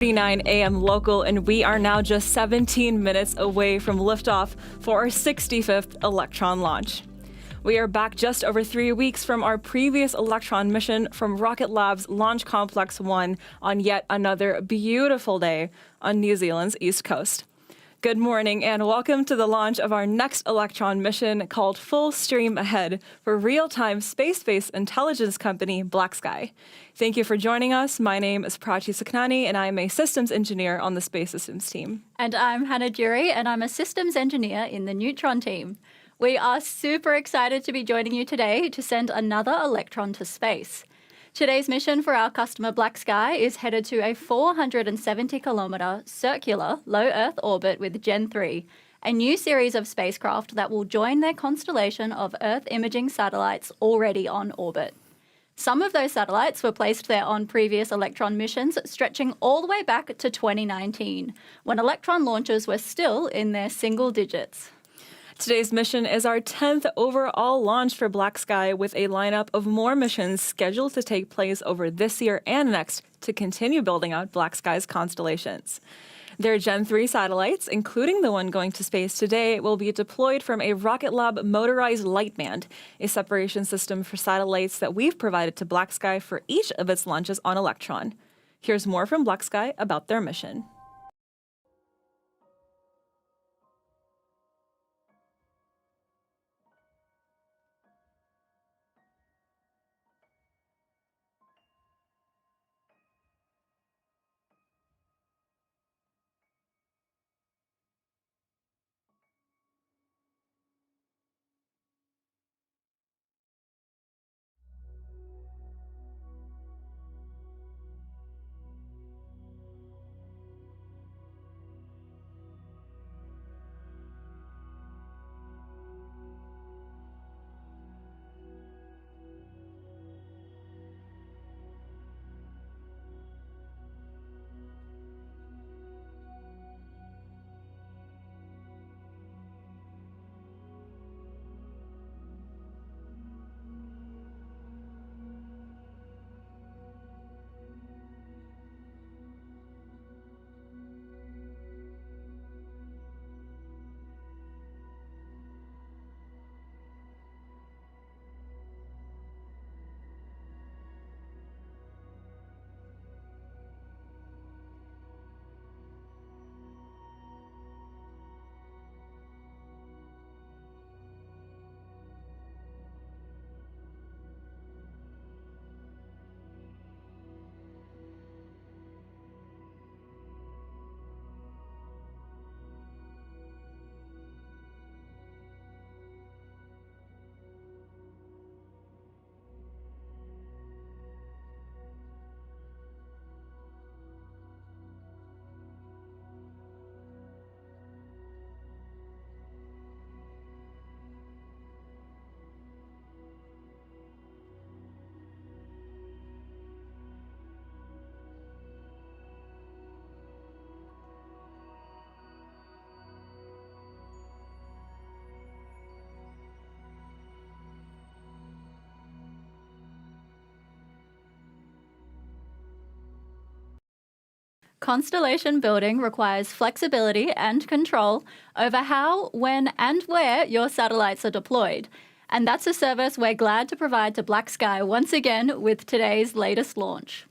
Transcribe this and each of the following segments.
9 a.m. local, and we are now just 17 minutes away from liftoff for our 65th Electron launch. We are back just over 3 weeks from our previous Electron mission from Rocket Lab's Launch Complex 1 on yet another beautiful day on New Zealand's east coast. Good morning and welcome to the launch of our next Electron mission called Full Stream Ahead for real-time space-based intelligence company BlackSky. Thank you for joining us. My name is Prachi Saknani and I am a systems engineer on the Space Systems team. And I'm Hannah Jury and I'm a systems engineer in the Neutron team. We are super excited to be joining you today to send another Electron to space. Today's mission for our customer BlackSky is headed to a 470-kilometre circular low Earth orbit with Gen-3, a new series of spacecraft that will join their constellation of Earth imaging satellites already on orbit. Some of those satellites were placed there on previous Electron missions, stretching all the way back to 2019, when Electron launches were still in their single digits. Today's mission is our 10th overall launch for BlackSky, with a lineup of more missions scheduled to take place over this year and next to continue building out BlackSky's constellations. Their Gen-3 satellites, including the one going to space today, will be deployed from a RocketLab motorized light band, a separation system for satellites that we've provided to BlackSky for each of its launches on Electron. Here's more from BlackSky about their mission. Constellation building requires flexibility and control over how, when, and where your satellites are deployed. And that's a service we're glad to provide to BlackSky once again with today's latest launch.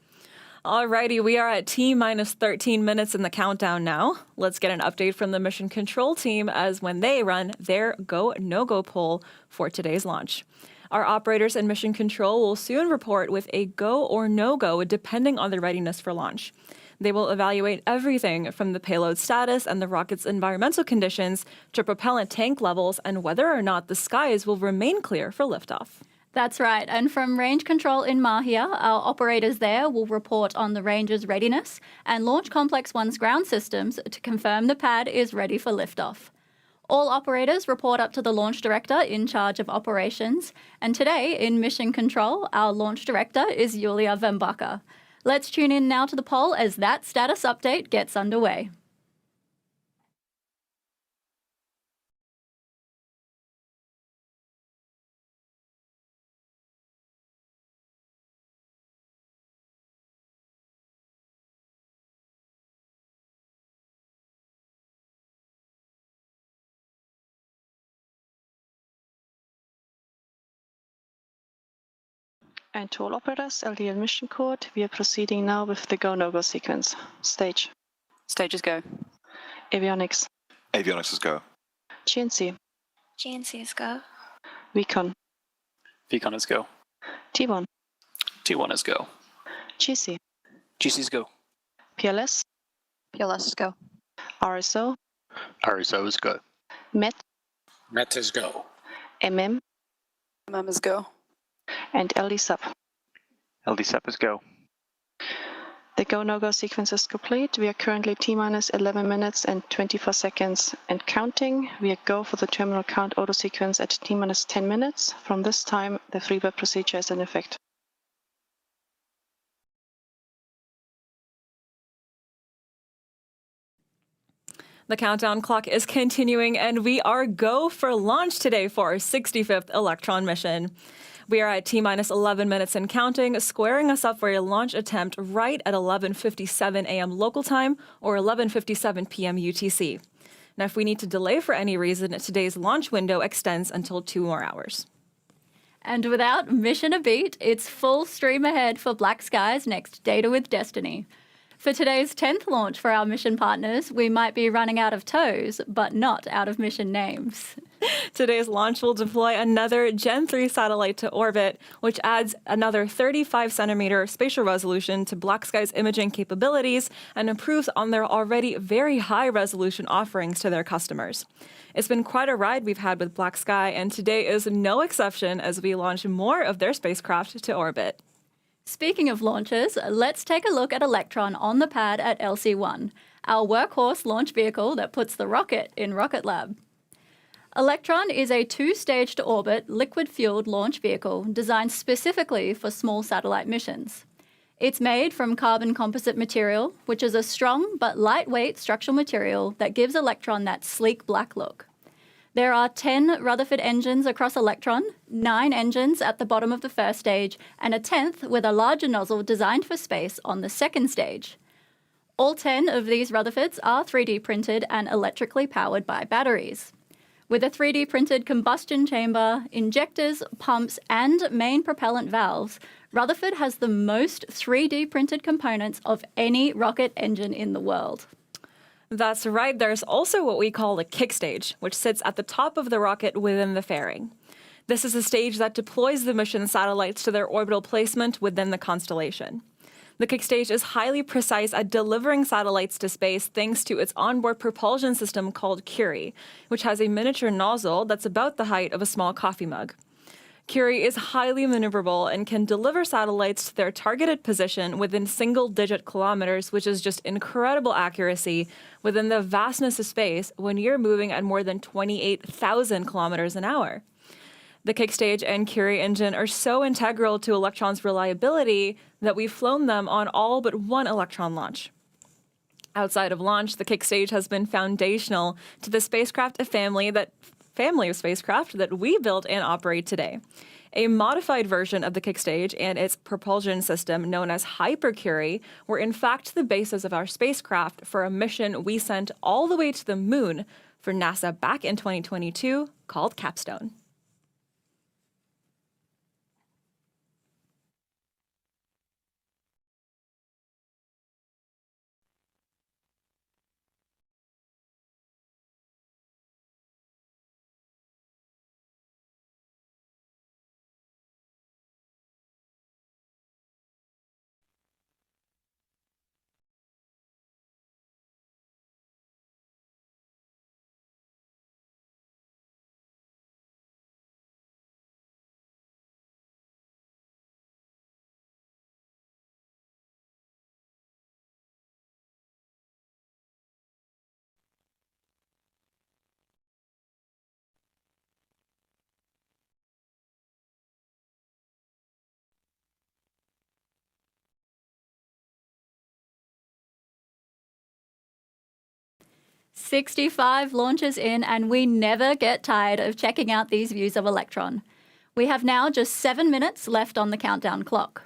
Alrighty, we are at T-minus 13 minutes in the countdown now. Let's get an update from the mission control team as when they run their go, no-go poll for today's launch. Our operators and mission control will soon report with a go or no-go depending on the readiness for launch. They will evaluate everything from the payload status and the rocket's environmental conditions to propellant tank levels and whether or not the skies will remain clear for liftoff. That's right, and from range control in Māhia, our operators there will report on the range's readiness and Launch Complex 1's ground systems to confirm the pad is ready for liftoff. All operators report up to the launch director in charge of operations, and today in mission control, our launch director is Julia Vembaka. Let's tune in now to the poll as that status update gets underway. And to all operators, LDL mission code, we are proceeding now with the go-no-go sequence. Stage. Stages go. Avionics. Avionics is go. GNC. GNC is go. Recon. Recon is go. T1. T1 is go. GC. GC is go. PLS. PLS is go. RSO. RSO is go. MET. MET is go. MM. MM is go. And LD sub. LD sub is go. The go-no-go sequence is complete. We are currently T-minus 11 minutes and 24 seconds and counting. We are go for the terminal count auto sequence at T-minus 10 minutes. From this time, the freebird procedure is in effect. The countdown clock is continuing, and we are go for launch today for our 65th Electron mission. We are at T-minus 11 minutes and counting, squaring us up for a launch attempt right at 11:57 a.m. local time or 11:57 p.m. UTC. Now, if we need to delay for any reason, today's launch window extends until 2 more hours. And without mission a beat, it's full stream ahead for BlackSky's next Data with Destiny. For today's 10th launch for our mission partners, we might be running out of toes, but not out of mission names. Today's launch will deploy another Gen-3 satellite to orbit, which adds another 35-centimeter spatial resolution to BlackSky's imaging capabilities and improves on their already very high-resolution offerings to their customers. It's been quite a ride we've had with BlackSky, and today is no exception as we launch more of their spacecraft to orbit. Speaking of launches, let's take a look at Electron on the pad at LC-1, our workhorse launch vehicle that puts the rocket in RocketLab. Electron is a two-stage-to-orbit, liquid-fueled launch vehicle designed specifically for small satellite missions. It's made from carbon composite material, which is a strong but lightweight structural material that gives Electron that sleek black look. There are 10 Rutherford engines across Electron, 9 engines at the bottom of the first stage, and a 10th with a larger nozzle designed for space on the second stage. All 10 of these Rutherfords are 3D printed and electrically powered by batteries. With a 3D printed combustion chamber, injectors, pumps, and main propellant valves, Rutherford has the most 3D printed components of any rocket engine in the world. That's right, there's also what we call the kick stage, which sits at the top of the rocket within the fairing. This is a stage that deploys the mission satellites to their orbital placement within the constellation. The kick stage is highly precise at delivering satellites to space thanks to its onboard propulsion system called Curie, which has a miniature nozzle that's about the height of a small coffee mug. Curie is highly maneuverable and can deliver satellites to their targeted position within single-digit kilometers, which is just incredible accuracy within the vastness of space when you're moving at more than 28,000 kilometers an hour. The kick stage and Curie engine are so integral to Electron's reliability that we've flown them on all but one Electron launch. Outside of launch, the kick stage has been foundational to the spacecraft family of spacecraft that we build and operate today. A modified version of the kick stage and its propulsion system, known as Hypercurie, were in fact the basis of our spacecraft for a mission we sent all the way to the moon for NASA back in 2022 called Capstone. "65 launches in, and we never get tired of checking out these views of Electron. We have now just 7 minutes left on the countdown clock.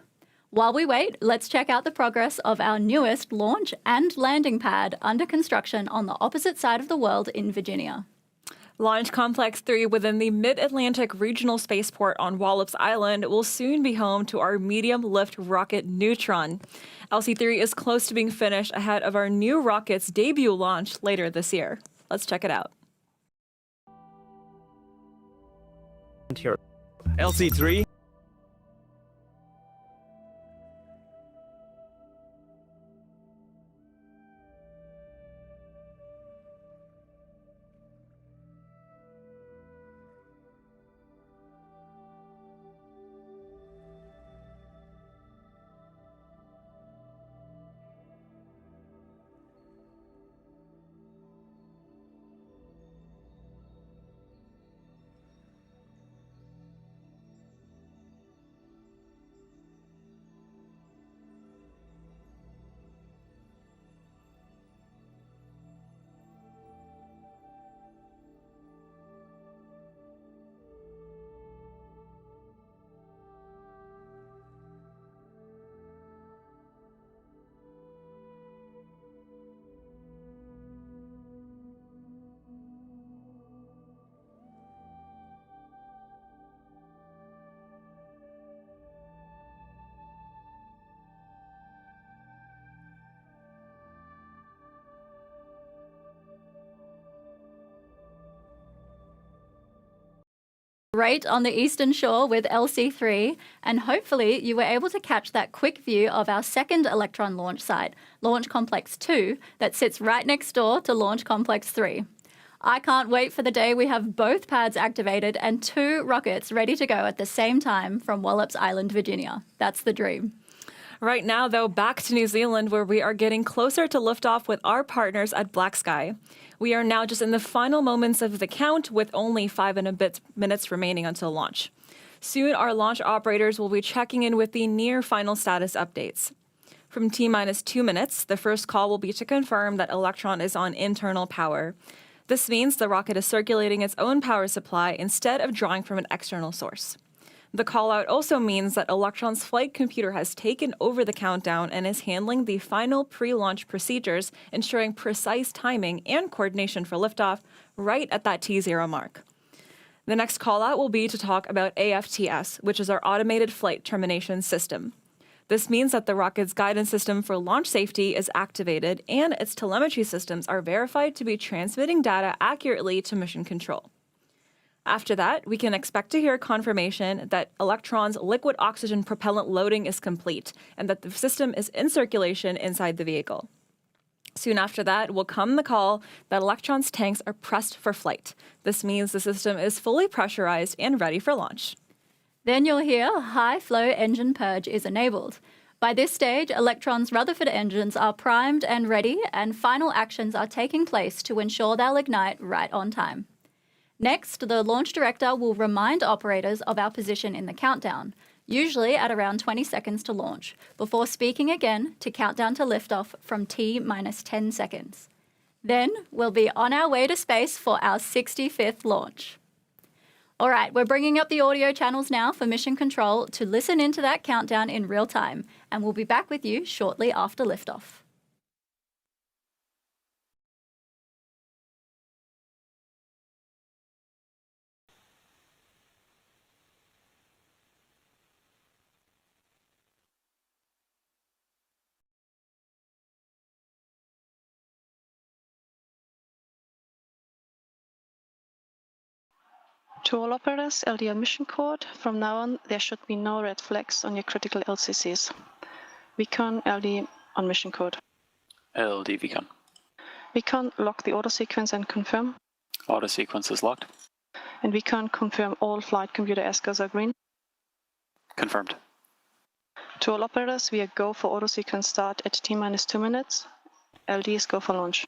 While we wait, let's check out the progress of our newest launch and landing pad under construction on the opposite side of the world in Virginia. Launch Complex 3 within the Mid-Atlantic Regional Spaceport on Wallops Island will soon be home to our medium-lift rocket Neutron. LC-3 is close to being finished ahead of our new rocket's debut launch later this year. Let's check it out. LC-3. Right on the eastern shore with LC-3, and hopefully you were able to catch that quick view of our second Electron launch site, Launch Complex 2, that sits right next door to Launch Complex 3. I can't wait for the day we have both pads activated and 2 rockets ready to go at the same time from Wallops Island, Virginia. That's the dream. Right now, though, back to New Zealand, where we are getting closer to liftoff with our partners at BlackSky. We are now just in the final moments of the count, with only 5 and a bit minutes remaining until launch. Soon, our launch operators will be checking in with the near final status updates. From T-minus 2 minutes, the first call will be to confirm that Electron is on internal power. This means the rocket is circulating its own power supply instead of drawing from an external source. The call-out also means that Electron's flight computer has taken over the countdown and is handling the final pre-launch procedures, ensuring precise timing and coordination for liftoff right at that T0 mark. The next call-out will be to talk about AFTS, which is our Automated Flight Termination System. This means that the rocket's guidance system for launch safety is activated and its telemetry systems are verified to be transmitting data accurately to mission control. After that, we can expect to hear confirmation that Electron's liquid oxygen propellant loading is complete and that the system is in circulation inside the vehicle. Soon after that will come the call that Electron's tanks are pressed for flight. This means the system is fully pressurized and ready for launch. Then you'll hear high flow engine purge is enabled. By this stage, Electron's Rutherford engines are primed and ready, and final actions are taking place to ensure they'll ignite right on time. Next, the launch director will remind operators of our position in the countdown, usually at around 20 seconds to launch, before speaking again to count down to liftoff from T-minus 10 seconds. Then we'll be on our way to space for our 65th launch. All right, we're bringing up the audio channels now for Mission Control to listen into that countdown in real time, and we'll be back with you shortly after liftoff. To all operators, LDL mission code. From now on, there should be no red flags on your critical LCCs. Recon LD on mission code. LD Vicon. Recon lock the auto sequence and confirm. Auto sequence is locked. And Recon confirm all flight computer ASCOs are green. Confirmed. To all operators, we are go for auto sequence start at T-minus 2 minutes. LD is go for launch.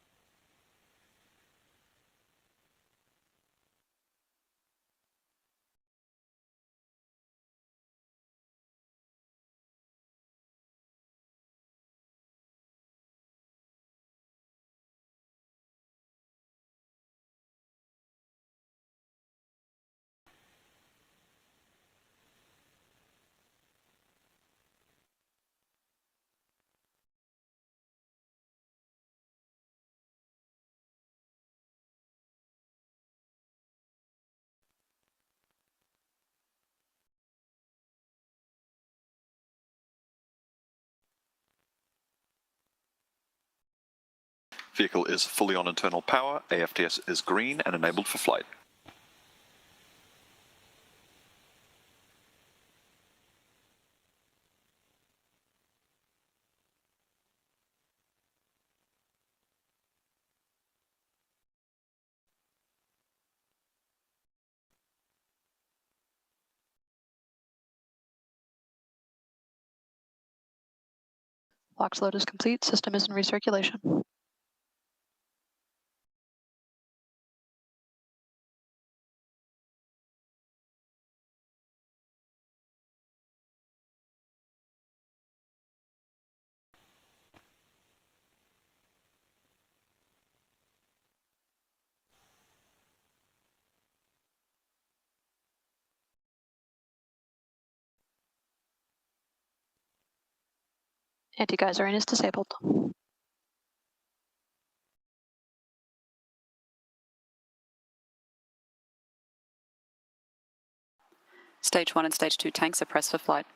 Vehicle is fully on internal power. AFTS is green and enabled for flight. Box load is complete. System is in recirculation. Anti-geyser is disabled. Stage 1 and Stage 2 tanks are pressed for flight.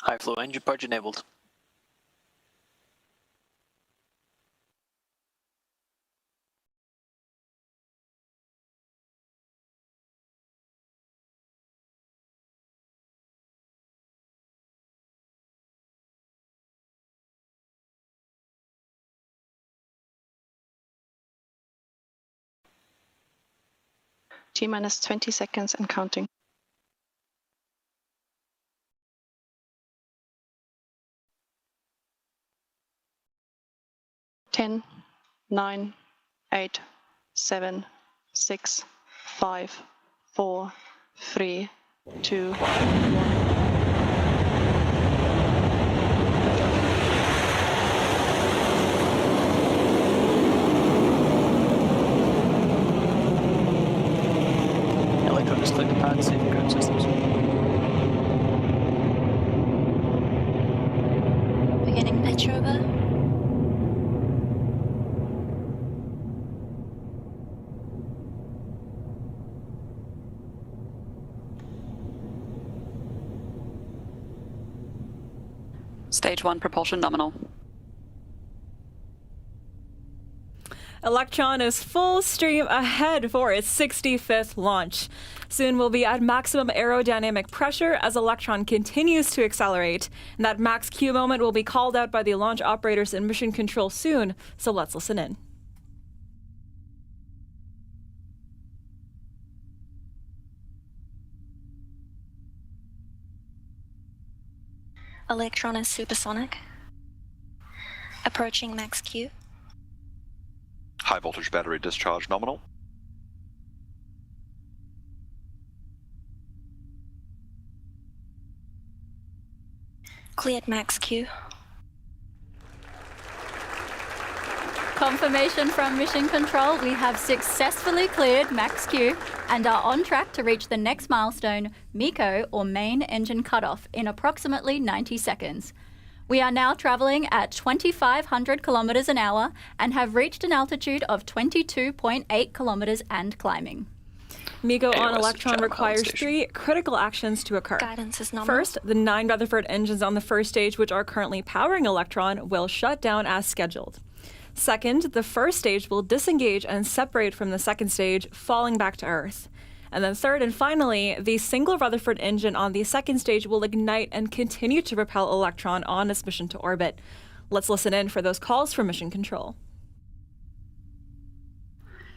High flow engine purge enabled. T-minus 20 seconds and counting. 10, 9, 8, 7, 6, 5, 4, 3, 2, 1. Electron is clear to pad, safe ground systems. Beginning pitch over. Stage 1 propulsion nominal. Electron is full stream ahead for its 65th launch. Soon we'll be at maximum aerodynamic pressure as Electron continues to accelerate. And that max Q moment will be called out by the launch operators in mission control soon, so let's listen in. Electron is supersonic. Approaching max Q. High voltage battery discharge nominal. Cleared max Q. Confirmation from Mission Control, we have successfully cleared max Q and are on track to reach the next milestone, MECO, or main engine cutoff, in approximately 90 seconds. We are now travelling at 2,500 kilometres an hour and have reached an altitude of 22.8 kilometres and climbing. MECO on AOS Electron Chatham requires Island 3 critical actions to occur. Guidance is nominal. First, the 9 Rutherford engines on the first stage, which are currently powering Electron, will shut down as scheduled. Second, the first stage will disengage and separate from the second stage, falling back to Earth. And then third and finally, the single Rutherford engine on the second stage will ignite and continue to propel Electron on its mission to orbit. Let's listen in for those calls from Mission Control.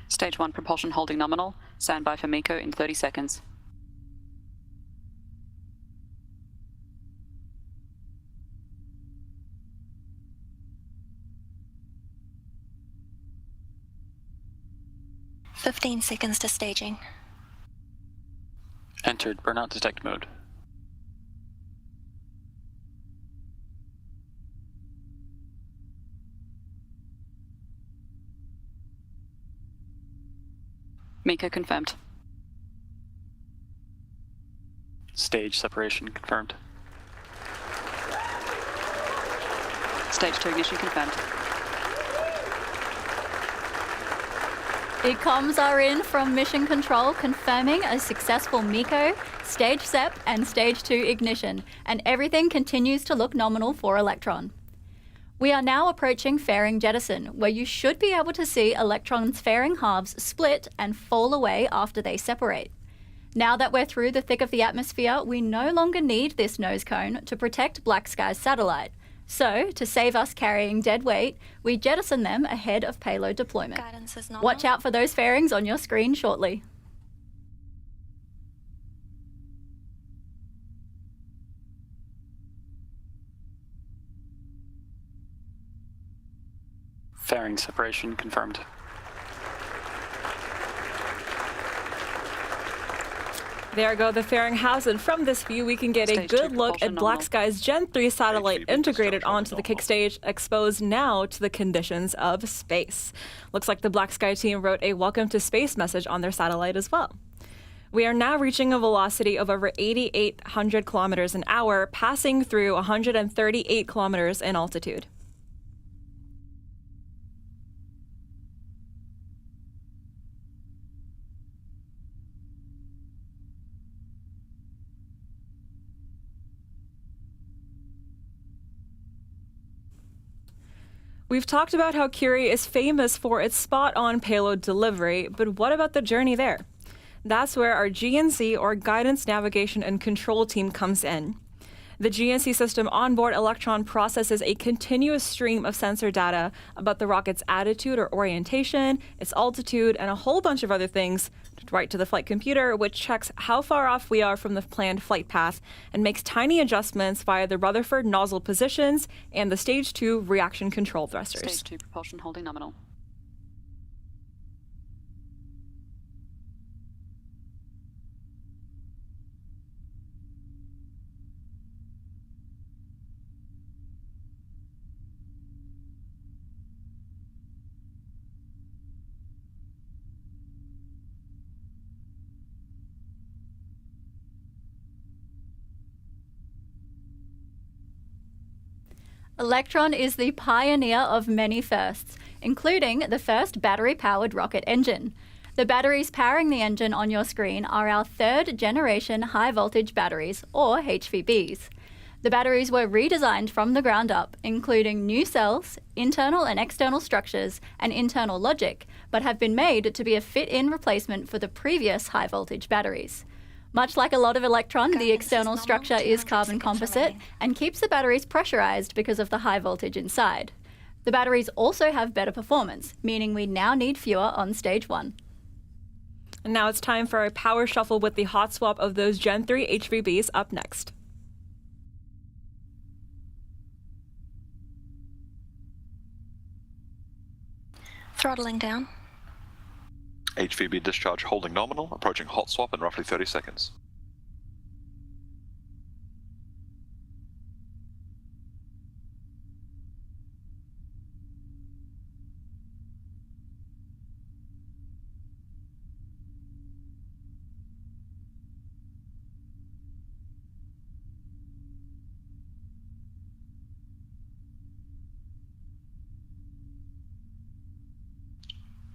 Stage 1 propulsion holding nominal. Standby for MECO in 30 seconds. "15 seconds to staging. Entered burnout detect mode. MECO confirmed. Stage separation confirmed. Stage 2 ignition confirmed. The comms are in from Mission Control confirming a successful MECO, stage SEP and stage 2 ignition, and everything continues to look nominal for Electron. We are now approaching fairing jettison, where you should be able to see Electron's fairing halves split and fall away after they separate. Now that we're through the thick of the atmosphere, we no longer need this nose cone to protect BlackSky's satellite. So, to save us carrying dead weight, we jettison them ahead of payload deployment. Guidance is nominal. Watch out for those fairings on your screen shortly. Fairing separation confirmed. There go the fairing halves, and from this view we can get a Stage good two look at propulsion nominal. BlackSky's Gen-3 satellite HVB integrated discharge onto the nominal. kickstage, exposed now to the conditions of space. Looks like the BlackSky team wrote a welcome to space message on their satellite as well. We are now reaching a velocity of over 8,800 kilometers an hour, passing through 138 kilometers in altitude. We've talked about how Curie is famous for its spot-on payload delivery, but what about the journey there? That's where our GNC, or Guidance, Navigation, and Control team, comes in. The GNC system onboard Electron processes a continuous stream of sensor data about the rocket's attitude or orientation, its altitude, and a whole bunch of other things right to the flight computer, which checks how far off we are from the planned flight path and makes tiny adjustments via the Rutherford nozzle positions and the Stage 2 reaction control thrusters. Stage 2 propulsion holding nominal. Electron is the pioneer of many firsts, including the first battery-powered rocket engine. The batteries powering the engine on your screen are our third-generation high-voltage batteries, or HVBs. The batteries were redesigned from the ground up, including new cells, internal and external structures, and internal logic, but have been made to be a fit-in replacement for the previous high-voltage batteries. Much like a lot of Electron, the Guidance is external nominal, structure is 200 carbon seconds composite remaining. and keeps the batteries pressurized because of the high voltage inside. The batteries also have better performance, meaning we now need fewer on stage 1. And now it's time for a power shuffle with the hot swap of those Gen-3 HVBs up next. Throttling down. HVB discharge holding nominal, approaching hot swap in roughly 30 seconds.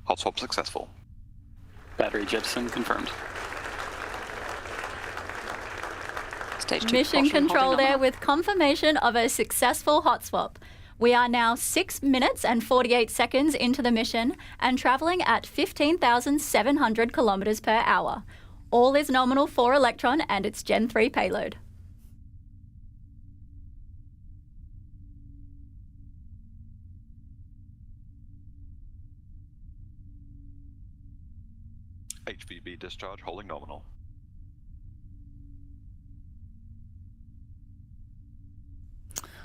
Hot swap successful. Battery jettison confirmed. Stage 2 Mission propulsion control holding there nominal. with confirmation of a successful hot swap. We are now 6 minutes and 48 seconds into the mission and traveling at 15,700 kilometers per hour. All is nominal for Electron and its Gen-3 payload. HVB discharge holding nominal.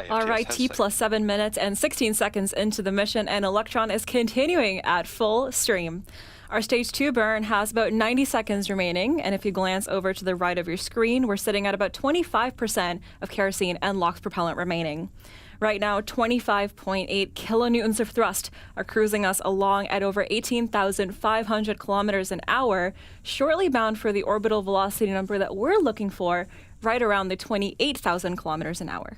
All right, AFTS T has plus 7 minutes and 16 seconds into the mission, and Electron is continuing at full stream. Our stage 2 burn has about 90 seconds remaining, and if you glance over to the right of your screen, we're sitting at about 25% of kerosene and LOX propellant remaining. Right now, 25.8 kilonewtons of thrust are cruising us along at over 18,500 kilometers an hour, shortly bound for the orbital velocity number that we're looking for, right around the 28,000 kilometers an hour.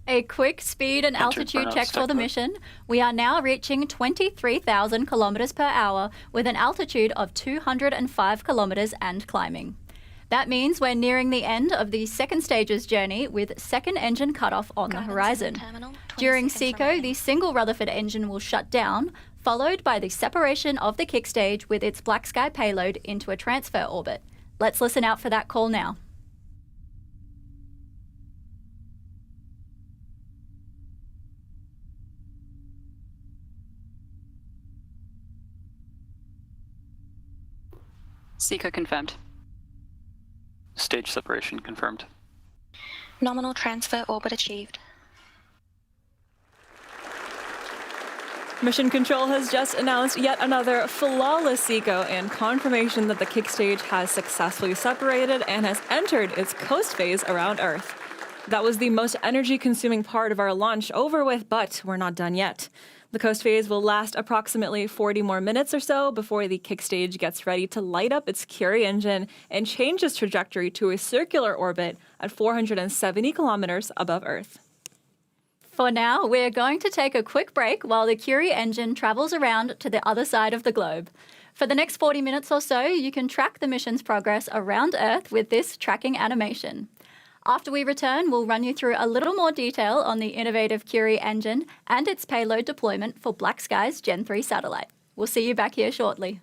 A quick speed and altitude check for the mission. We are now reaching 23,000 kilometers per hour with an altitude of 205 kilometers and climbing. That means we're nearing the end of the second stage's journey with second engine cutoff on the horizon. During SECO, the single Rutherford engine will shut down, followed by the separation of the kick stage with its BlackSky payload into a transfer orbit. Let's listen out for that call now. SECO confirmed. Stage separation confirmed. Nominal transfer orbit achieved. Mission Control has just announced yet another flawless SECO and confirmation that the kick stage has successfully separated and has entered its coast phase around Earth. That was the most energy-consuming part of our launch over with, but we're not done yet. The coast phase will last approximately 40 more minutes or so before the kick stage gets ready to light up its Curie engine and change its trajectory to a circular orbit at 470 kilometers above Earth. For now, we're going to take a quick break while the Curie engine travels around to the other side of the globe. For the next 40 minutes or so, you can track the mission's progress around Earth with this tracking animation. After we return, we'll run you through a little more detail on the innovative Curie engine and its payload deployment for BlackSky's Gen-3 satellite. We'll see you back here shortly.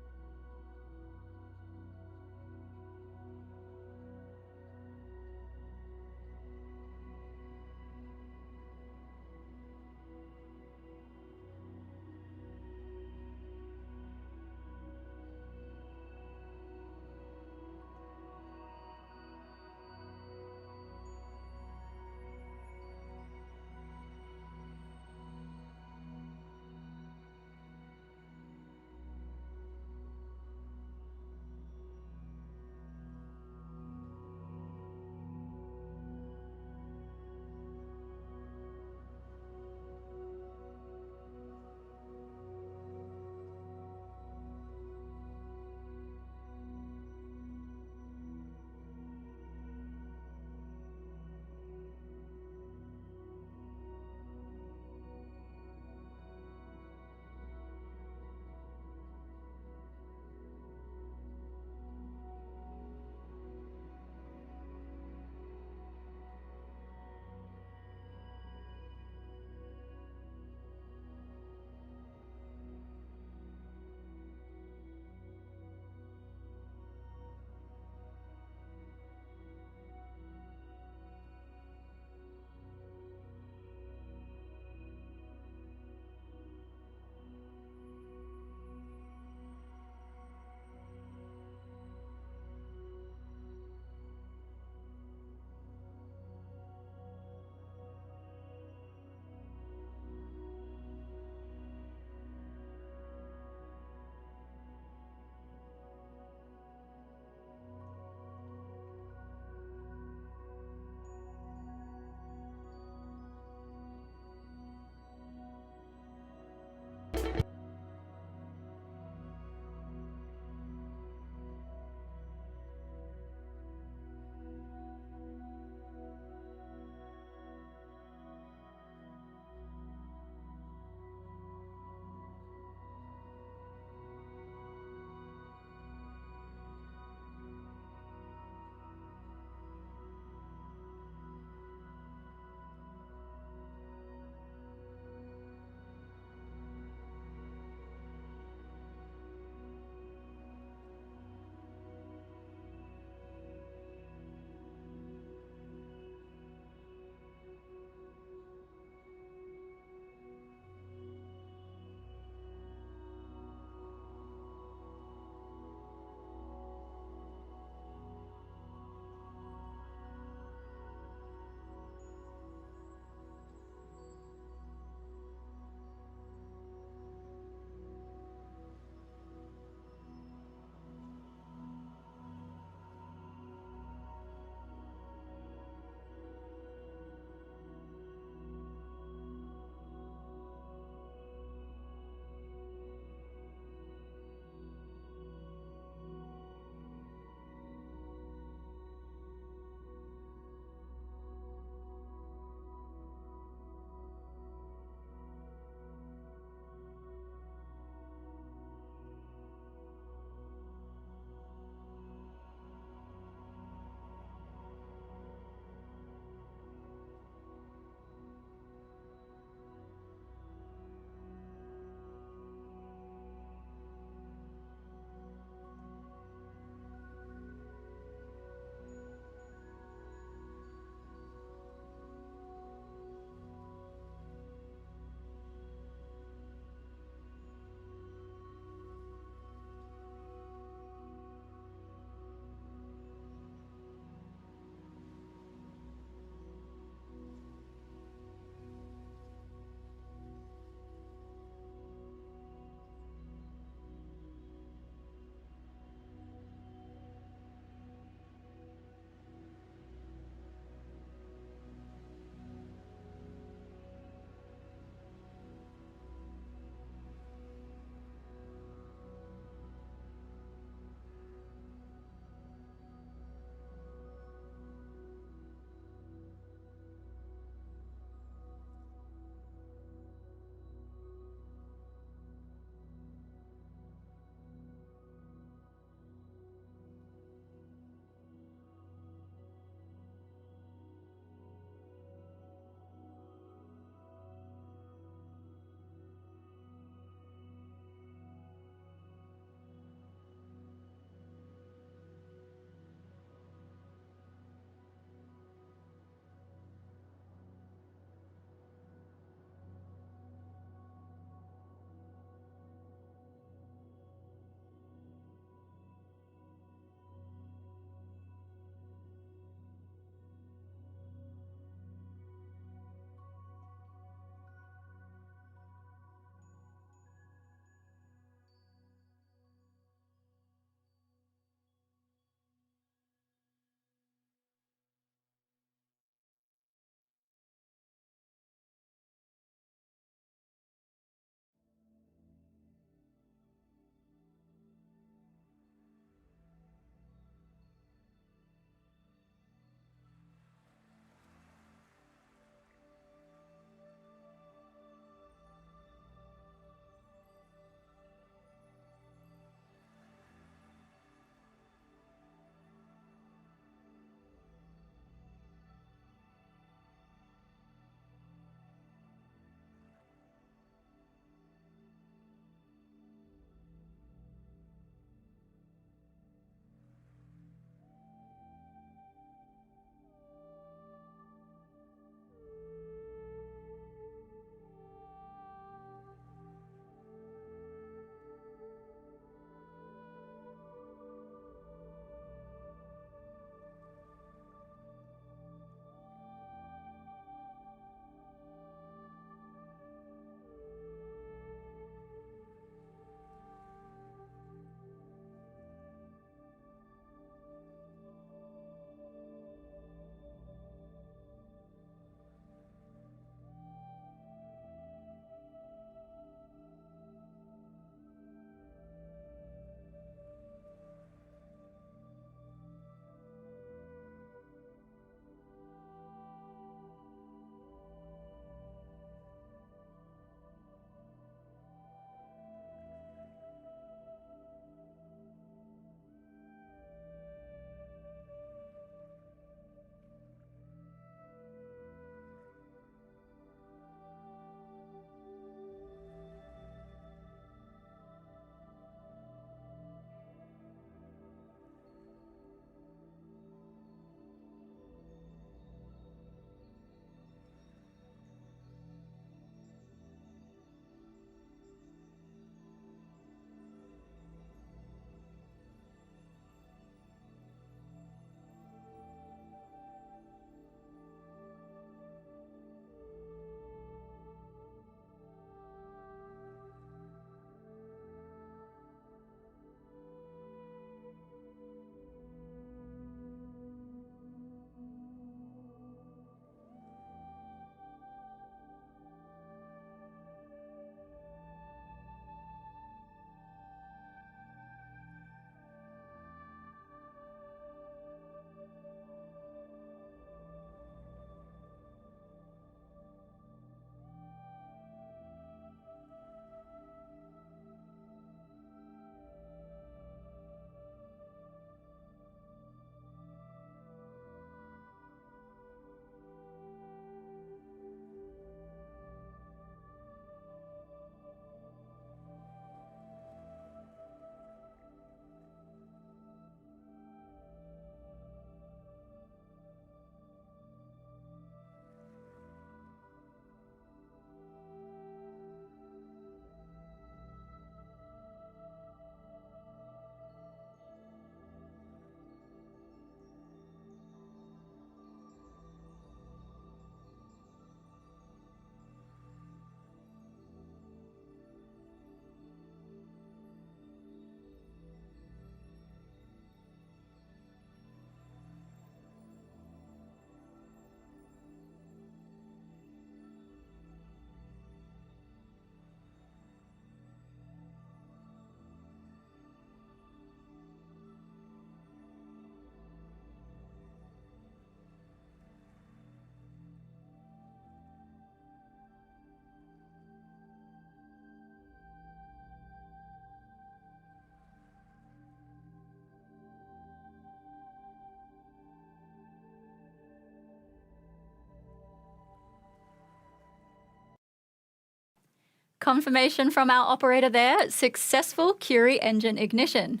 Confirmation from our operator there, successful Curie engine ignition.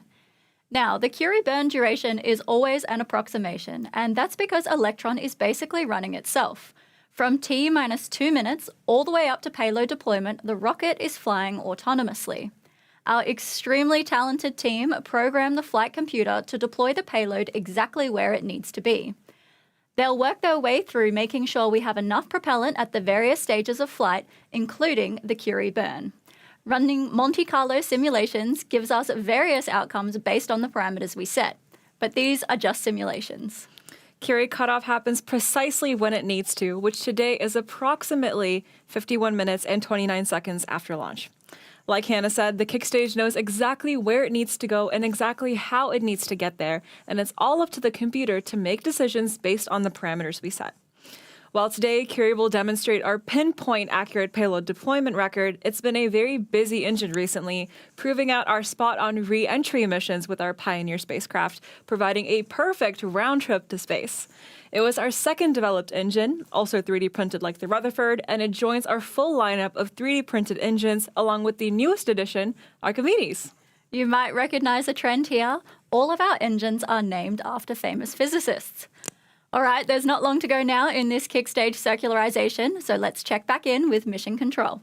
Now, the Curie burn duration is always an approximation, and that's because Electron is basically running itself. From T minus 2 minutes all the way up to payload deployment, the rocket is flying autonomously. Our extremely talented team programmed the flight computer to deploy the payload exactly where it needs to be. They'll work their way through making sure we have enough propellant at the various stages of flight, including the Curie burn. Running Monte Carlo simulations gives us various outcomes based on the parameters we set, but these are just simulations. Curie cutoff happens precisely when it needs to, which today is approximately 51 minutes and 29 seconds after launch. Like Hannah said, the kick stage knows exactly where it needs to go and exactly how it needs to get there, and it's all up to the computer to make decisions based on the parameters we set. While today Curie will demonstrate our pinpoint accurate payload deployment record, it's been a very busy engine recently, proving out our spot-on re-entry missions with our Pioneer spacecraft, providing a perfect round trip to space. It was our second developed engine, also 3D printed like the Rutherford, and it joins our full lineup of 3D printed engines along with the newest addition, Archimedes. You might recognize a trend here. All of our engines are named after famous physicists. All right, there's not long to go now in this kick stage circularization, so let's check back in with mission control.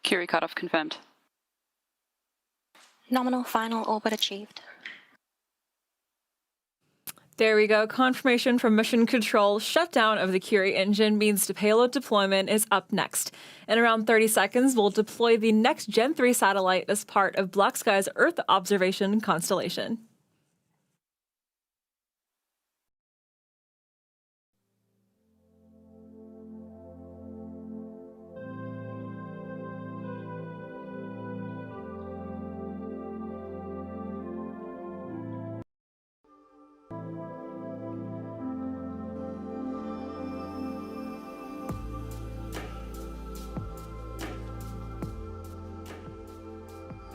Curie cutoff confirmed. Nominal final orbit achieved. There we go. Confirmation from Mission Control. Shutdown of the Curie engine means the payload deployment is up next. In around 30 seconds, we'll deploy the next Gen-3 satellite as part of BlackSky's Earth observation constellation.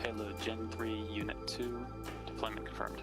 Payload Gen-3 Unit 2, deployment confirmed.